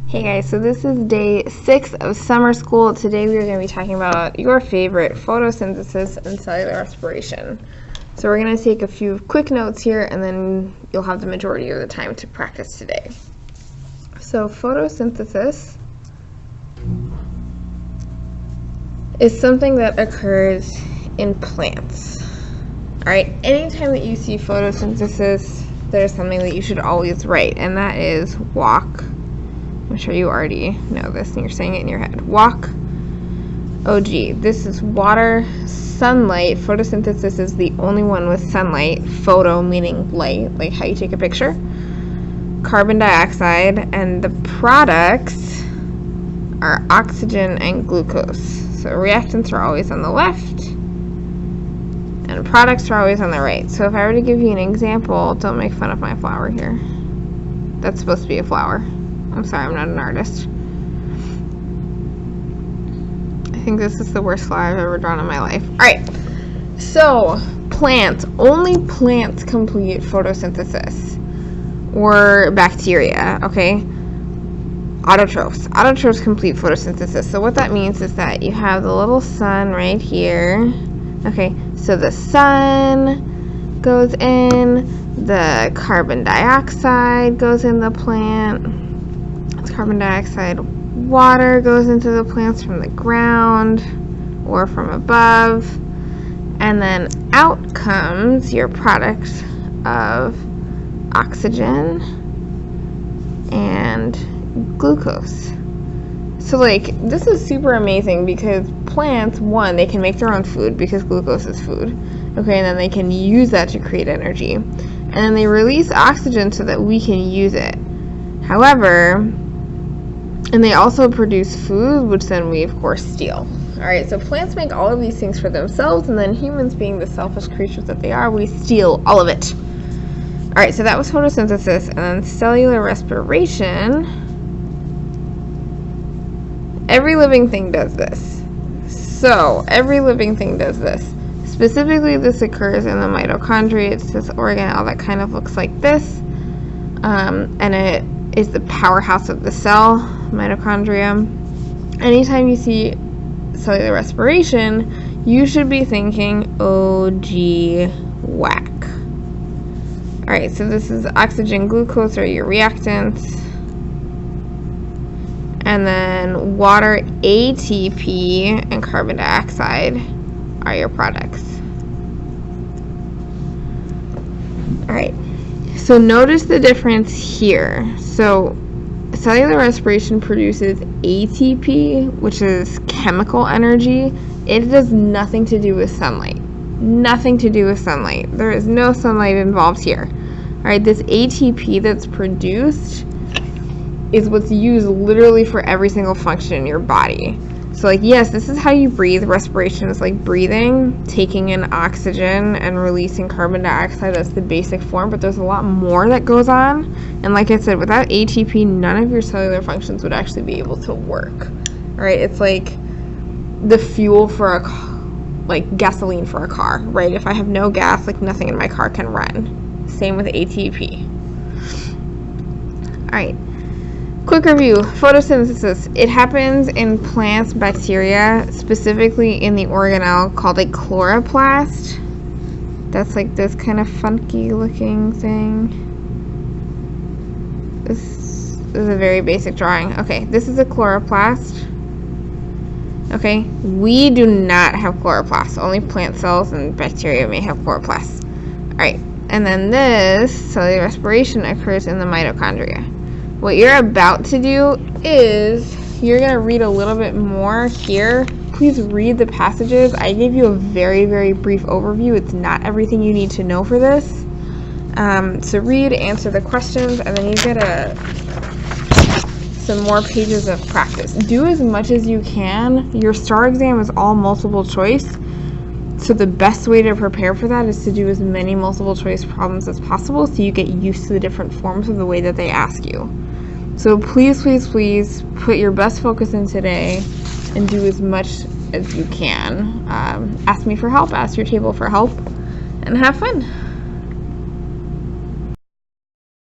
Hey guys, so this is day 6 of summer school. Today we are going to be talking about your favorite photosynthesis and cellular respiration. So we're going to take a few quick notes here and then you'll have the majority of the time to practice today. So photosynthesis is something that occurs in plants. Alright, anytime that you see photosynthesis, there's something that you should always write, and that is walk. I'm sure you already know this and you're saying it in your head. Walk. OG. This is water, sunlight. Photosynthesis is the only one with sunlight. Photo meaning light, like how you take a picture. Carbon dioxide, and the products are oxygen and glucose. So reactants are always on the left and products are always on the right. So if I were to give you an example, don't make fun of my flower here. That's supposed to be a flower. I'm sorry, I'm not an artist. I think this is the worst flower I've ever drawn in my life. Alright, so plants. Only plants complete photosynthesis. Or bacteria, okay? Autotrophs. Autotrophs complete photosynthesis. So what that means is that you have the little sun right here. Okay, so the sun goes in, the carbon dioxide goes in the plant. Carbon dioxide, water goes into the plants from the ground or from above, and then out comes your product of oxygen and glucose. So like, this is super amazing because plants, one, they can make their own food because glucose is food, okay, and then they can use that to create energy, and then they release oxygen so that we can use it. However, and they also produce food, which then we, of course, steal. Alright, so plants make all of these things for themselves, and then humans, being the selfish creatures that they are, we steal all of it. Alright, so that was photosynthesis, and then cellular respiration. Every living thing does this. So, every living thing does this. Specifically, this occurs in the mitochondria. It's this organelle that kind of looks like this, and it is the powerhouse of the cell, mitochondria. Anytime you see cellular respiration, you should be thinking OG whack. Alright, so this is oxygen, glucose are your reactants. And then water, ATP, and carbon dioxide are your products. Alright. So notice the difference here. So cellular respiration produces ATP, which is chemical energy. It does nothing to do with sunlight. Nothing to do with sunlight. There is no sunlight involved here. Alright, this ATP that's produced is what's used literally for every single function in your body. So like, yes, this is how you breathe. Respiration is like breathing, taking in oxygen and releasing carbon dioxide. That's the basic form, but there's a lot more that goes on. And like I said, without ATP, none of your cellular functions would actually be able to work. Right? It's like the fuel for like gasoline for a car, right? If I have no gas, like nothing in my car can run. Same with ATP. All right. Quick review, photosynthesis. It happens in plants, bacteria, specifically in the organelle called a chloroplast. That's like this kind of funky looking thing. This is a very basic drawing. Okay, this is a chloroplast. Okay, we do not have chloroplasts. Only plant cells and bacteria may have chloroplasts. Alright, and then this cellular respiration occurs in the mitochondria. What you're about to do is you're going to read a little bit more here. Please read the passages. I gave you a very, very brief overview. It's not everything you need to know for this. So read, answer the questions, and then you get some more pages of practice. Do as much as you can. Your STAR exam is all multiple choice. So the best way to prepare for that is to do as many multiple choice problems as possible so you get used to the different forms of the way that they ask you. So please, please, please put your best focus in today and do as much as you can. Ask me for help, ask your table for help, and have fun.